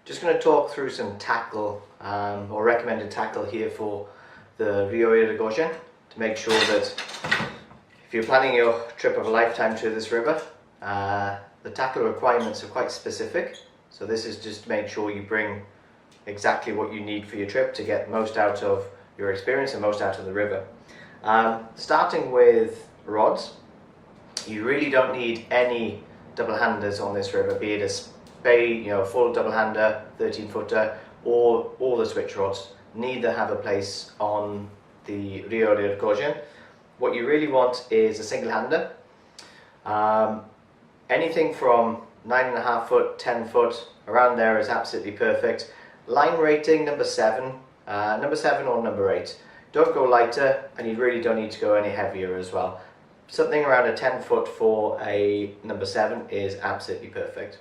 Just going to talk through some tackle or recommended tackle here for the Rio Irigoyen to make sure that if you're planning your trip of a lifetime to this river, the tackle requirements are quite specific. So this is just to make sure you bring exactly what you need for your trip to get most out of your experience and most out of the river. Starting with rods, you really don't need any double handers on this river, be it a spade, full double hander, 13-footer, or all the switch rods. Neither have a place on the Rio Irigoyen. What you really want is a single hander. Anything from 9.5 foot, 10 foot, around there is absolutely perfect. Line rating number 7 or number 8. Don't go lighter, and you really don't need to go any heavier as well. Something around a 10 foot for a number 7 is absolutely perfect.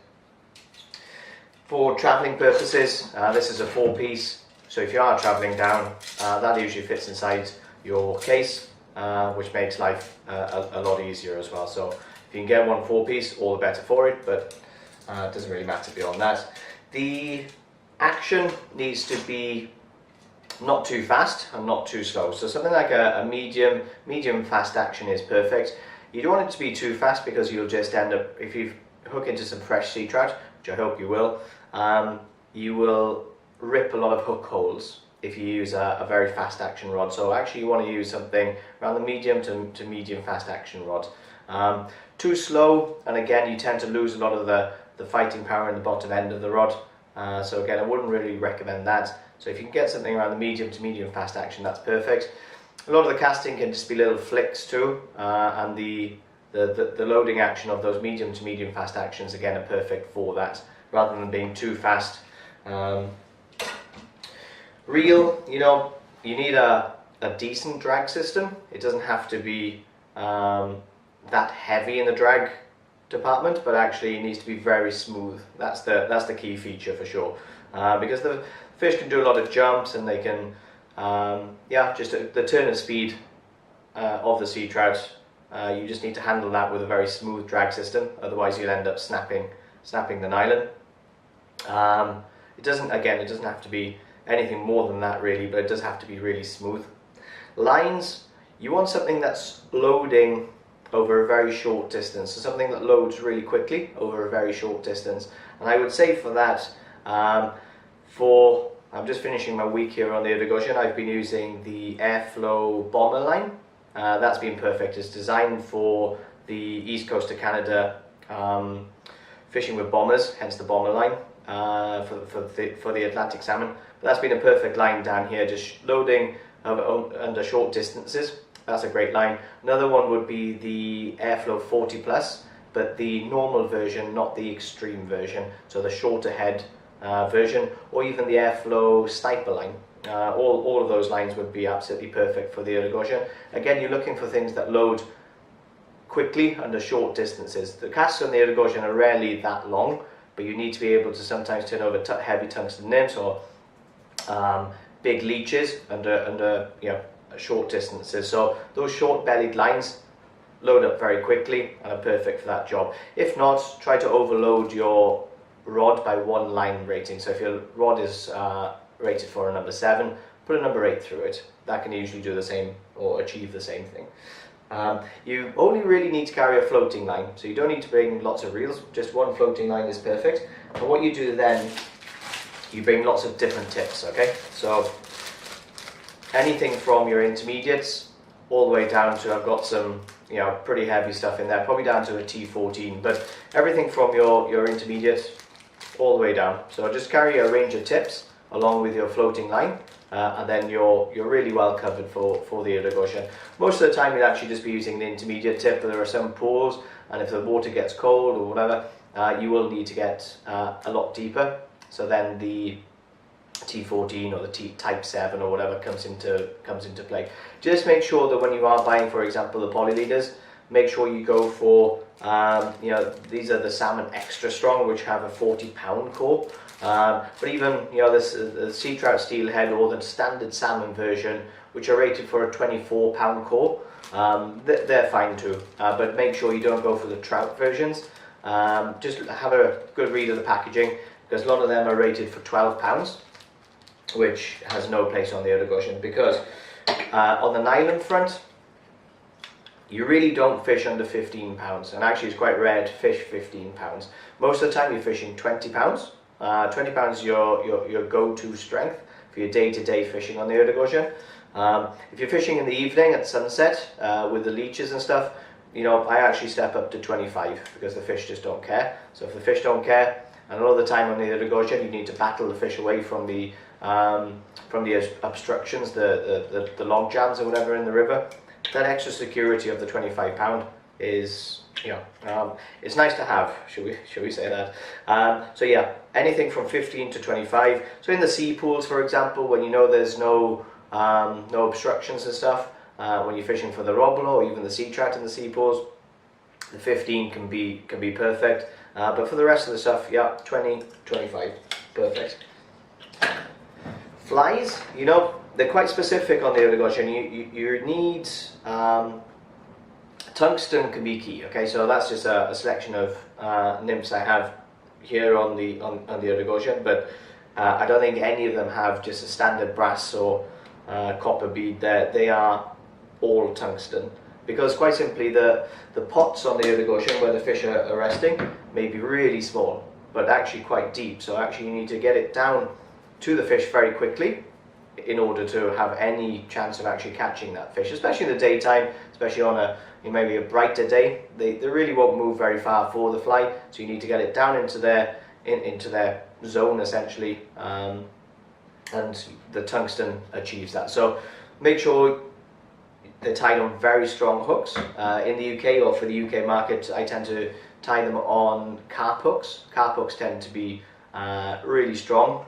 For travelling purposes, this is a 4-piece, so if you are travelling down, that usually fits inside your case, which makes life a lot easier as well. So if you can get one 4-piece, all the better for it, but it doesn't really matter beyond that. The action needs to be not too fast and not too slow. So something like a medium fast action is perfect. You don't want it to be too fast because you'll just end up, if you hook into some fresh sea trout, which I hope you will rip a lot of hook holes if you use a very fast action rod. So actually you want to use something around the medium to medium fast action rod. Too slow, and again you tend to lose a lot of the fighting power in the bottom end of the rod. So again, I wouldn't really recommend that. So if you can get something around the medium to medium fast action, that's perfect. A lot of the casting can just be little flicks too, and the loading action of those medium to medium fast actions again are perfect for that, rather than being too fast. Reel, you need a decent drag system. It doesn't have to be that heavy in the drag department, but actually it needs to be very smooth. That's the key feature for sure, because the fish can do a lot of jumps, and they can just the turn and speed of the sea trout. You just need to handle that with a very smooth drag system, otherwise you'll end up snapping the nylon. It doesn't have to be anything more than that really, but it does have to be really smooth. Lines, you want something that's loading over a very short distance, so something that loads really quickly over a very short distance. And I would say for that, I'm just finishing my week here on the Irigoyen, I've been using the Airflow bomber line. That's been perfect. It's designed for the east coast of Canada, fishing with bombers, hence the bomber line, for the Atlantic salmon. But that's been a perfect line down here, just loading under short distances. That's a great line. Another one would be the Airflow 40 plus, but the normal version, not the extreme version, so the shorter head version, or even the Airflow sniper line. All of those lines would be absolutely perfect for the Irigoyen. Again, you're looking for things that load quickly under short distances. The casts on the Irigoyen are rarely that long, but you need to be able to sometimes turn over heavy tungsten nymphs or big leeches under short distances. So those short bellied lines load up very quickly and are perfect for that job. If not, try to overload your rod by 1 line rating. So if your rod is rated for a number 7, put a number 8 through it. That can usually do the same or achieve the same thing. You only really need to carry a floating line, so you don't need to bring lots of reels. Just 1 floating line is perfect. And what you do then, you bring lots of different tips. Okay, so anything from your intermediates all the way down to, I've got some pretty heavy stuff in there, probably down to a T14, but everything from your intermediate all the way down. So just carry a range of tips along with your floating line, and then you're really well covered for the Irigoyen. Most of the time you'll actually just be using the intermediate tip, but there are some pools, and if the water gets cold or whatever, you will need to get a lot deeper. So then the T14 or the Type 7 or whatever comes into play. Just make sure that when you are buying, for example, the poly leaders, make sure you go for these are the salmon extra strong, which have a 40-pound core. But even the sea trout steelhead or the standard salmon version, which are rated for a 24-pound core, they're fine too. But make sure you don't go for the trout versions. Just have a good read of the packaging. because a lot of them are rated for 12 pounds, which has no place on the Irigoyen, because on the nylon front, you really don't fish under 15 pounds, and actually it's quite rare to fish 15 pounds. Most of the time you're fishing 20 pounds. 20 pounds is your go-to strength for your day-to-day fishing on the Irigoyen. If you're fishing in the evening at sunset with the leeches and stuff, you know, I actually step up to 25 because the fish just don't care. So if the fish don't care, and a lot of the time on the Irigoyen you need to battle the fish away from the obstructions, the log jams or whatever in the river, that extra security of the 25 pound is, you know, it's nice to have, should we say that. So yeah, anything from 15 to 25. So in the sea pools, for example, when you know there's no obstructions and stuff, when you're fishing for the robalo or even the sea trout in the sea pools, the 15 can be perfect. But for the rest of the stuff, yeah, 20, 25, perfect. Flies, you know, they're quite specific on the Irigoyen. You need tungsten can be key. Okay, so that's just a selection of nymphs I have here on the Irigoyen, but I don't think any of them have just a standard brass or copper bead. They are all tungsten, because quite simply the pots on the Irigoyen where the fish are resting may be really small, but actually quite deep. So actually you need to get it down to the fish very quickly in order to have any chance of actually catching that fish, especially in the daytime, especially on maybe a brighter day. They really won't move very far for the fly, so you need to get it down into their zone essentially, and the tungsten achieves that. So make sure they're tied on very strong hooks. In the UK, or for the UK market, I tend to tie them on carp hooks. Carp hooks tend to be really strong.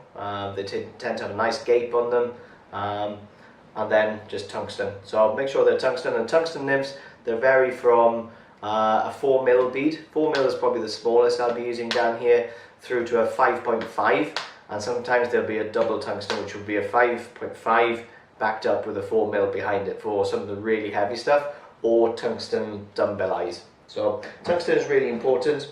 They tend to have a nice gape on them, and then just tungsten. So make sure they're tungsten. And tungsten nymphs, they vary from a 4mm bead. 4mm is probably the smallest I'll be using down here, through to a 5.5, and sometimes there'll be a double tungsten, which will be a 5.5 backed up with a 4mm behind it for some of the really heavy stuff, or tungsten dumbbell eyes. So tungsten is really important.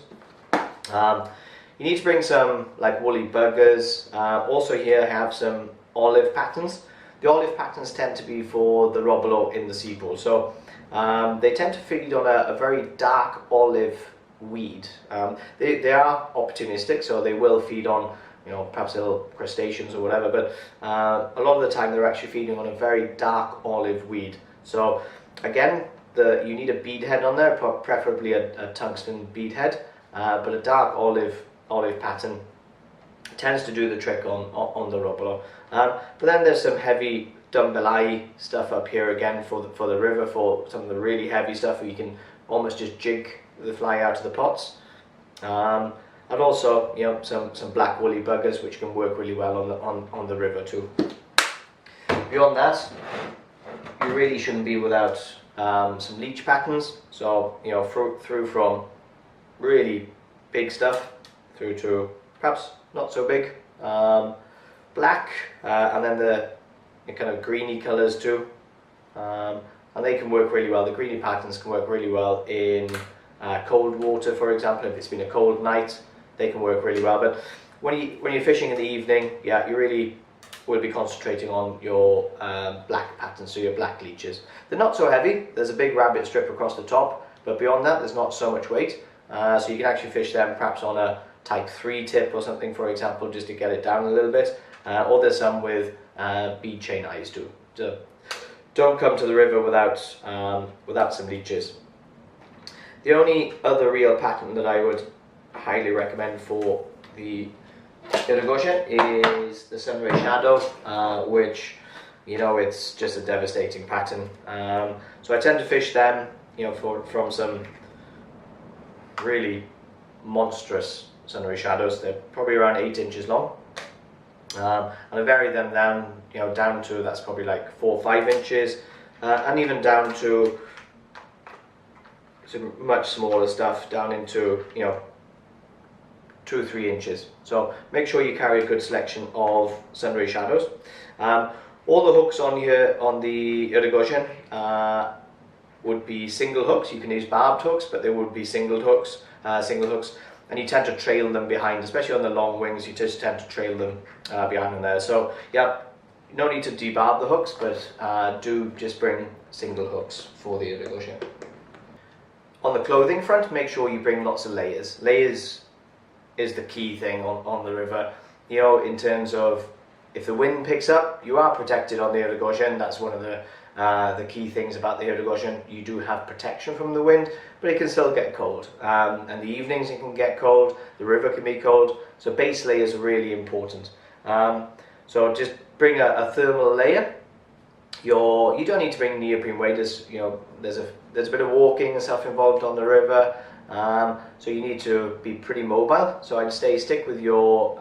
You need to bring some like woolly buggers. Also here I have some olive patterns. The olive patterns tend to be for the robalo in the sea pool. So they tend to feed on a very dark olive weed. They are opportunistic, so they will feed on, you know, perhaps little crustaceans or whatever, but a lot of the time they're actually feeding on a very dark olive weed. So again, you need a bead head on there, preferably a tungsten bead head, but a dark olive pattern tends to do the trick on the robalo. But then there's some heavy dumbbell eye stuff up here again for the river, for some of the really heavy stuff where you can almost just jig the fly out of the pots. And also, you know, some black woolly buggers, which can work really well on the river too. Beyond that, you really shouldn't be without some leech patterns. So, you know, through from really big stuff through to perhaps not so big, black, and then the kind of greeny colours too, and they can work really well. The greeny patterns can work really well in cold water, for example. If it's been a cold night, they can work really well. But when you're fishing in the evening, yeah, you really will be concentrating on your black patterns, so your black leeches. They're not so heavy. There's a big rabbit strip across the top, but beyond that there's not so much weight, so you can actually fish them perhaps on a type 3 tip or something, for example, just to get it down a little bit, or there's some with bead chain eyes too. So don't come to the river without some leeches. The only other real pattern that I would highly recommend for the Irigoyen is the sunray shadow, which, you know, it's just a devastating pattern. So I tend to fish them, you know, from some really monstrous sunray shadows. They're probably around 8 inches long, and I vary them down, you know, down to, that's probably like 4 or 5 inches, and even down to some much smaller stuff, down into, you know, 2 or 3 inches. So make sure you carry a good selection of sunray shadows. All the hooks on here on the Irigoyen would be single hooks. You can use barbed hooks, but they would be single hooks. and you tend to trail them behind, especially on the long wings. You just tend to trail them behind them there. So yeah, no need to debarb the hooks, but do just bring single hooks for the Irigoyen. On the clothing front, make sure you bring lots of layers. Layers is the key thing on the river. You know, in terms of if the wind picks up, you are protected on the Irigoyen. That's one of the key things about the Irigoyen. You do have protection from the wind, but it can still get cold. And the evenings it can get cold, the river can be cold, so base layers are really important. So just bring a thermal layer. You don't need to bring neoprene waders. You know, there's a bit of walking and stuff involved on the river, so you need to be pretty mobile. So I'd stick with your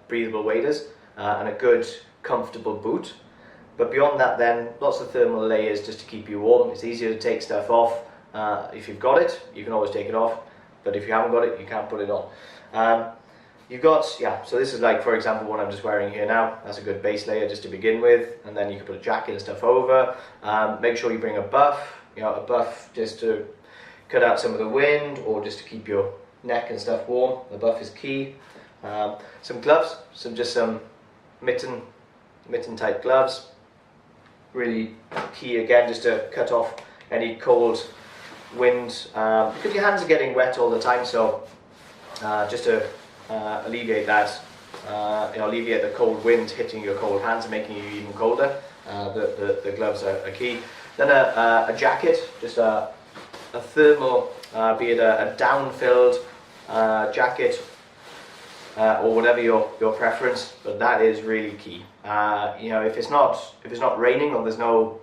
breathable waders and a good comfortable boot. But beyond that, then lots of thermal layers just to keep you warm. It's easier to take stuff off. If you've got it, you can always take it off, but if you haven't got it, you can't put it on. You've got, so this is like, for example, what I'm just wearing here now. That's a good base layer just to begin with, and then you can put a jacket and stuff over. Make sure you bring a buff, a buff just to cut out some of the wind, or just to keep your neck and stuff warm. The buff is key. Some gloves, some mitten type gloves. Really key again, just to cut off any cold wind, because your hands are getting wet all the time. So just to alleviate that, alleviate the cold wind hitting your cold hands and making you even colder. The gloves are key. Then a jacket, just a thermal, be it a down-filled jacket or whatever your preference, but that is really key. If it's not raining or there's no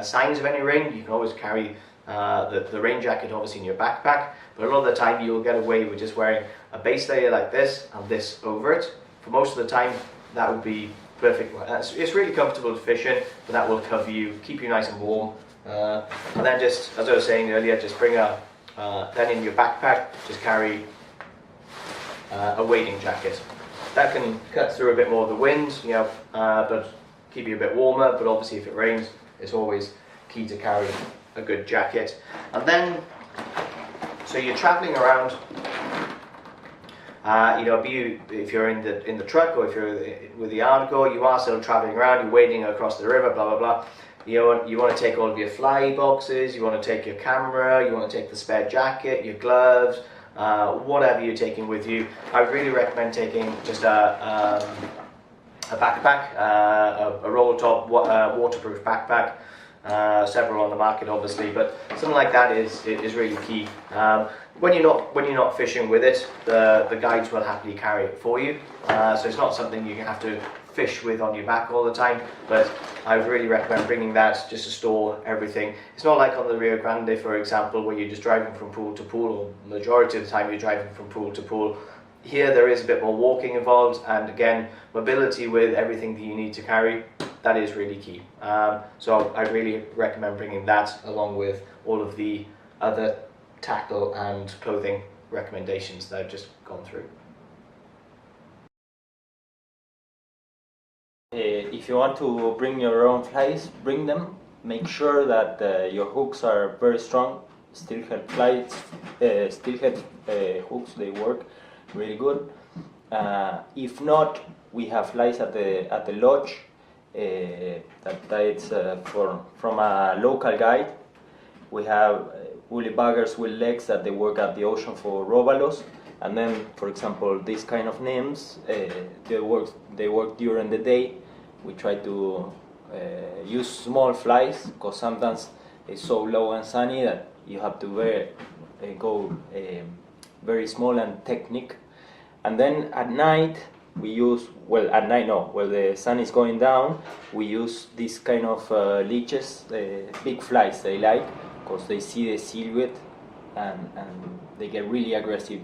signs of any rain, you can always carry the rain jacket obviously in your backpack, but a lot of the time you'll get away with just wearing a base layer like this and this over it. For most of the time that would be perfect. It's really comfortable to fish in, but that will cover you, keep you nice and warm. And then just, as I was saying earlier, just bring then in your backpack, just carry a wading jacket. That can cut through a bit more of the wind, but keep you a bit warmer. But obviously if it rains, it's always key to carry a good jacket. And then, so you're traveling around, if you're in the truck, or if you're with the Aardvark, you are still traveling around, you're wading across the river, blah blah blah. You want to take all of your fly boxes, you want to take your camera, you want to take the spare jacket, your gloves, whatever you're taking with you. I would really recommend taking just a backpack, a roll top waterproof backpack. Several on the market obviously, but something like that is really key. When you're not fishing with it, the guides will happily carry it for you. So it's not something you have to fish with on your back all the time, but I would really recommend bringing that just to store everything. It's not like on the Rio Grande, for example, where you're just driving from pool to pool, or majority of the time you're driving from pool to pool. Here there is a bit more walking involved, and again, mobility with everything that you need to carry, that is really key. So I really recommend bringing that along with all of the other tackle and clothing recommendations that I've just gone through. If you want to bring your own flies, bring them. Make sure that your hooks are very strong. Steelhead flies, steelhead hooks, they work really good. If not, we have flies at the lodge that's from a local guide. We have woolly buggers with legs that they work at the ocean for robalos, and then, for example, these kind of nymphs, they work during the day. We try to use small flies because sometimes it's so low and sunny that you have to go very small and technique. And then at night we use, when the sun is going down, we use these kind of leeches, big flies they like, because they see the silhouette and they get really aggressive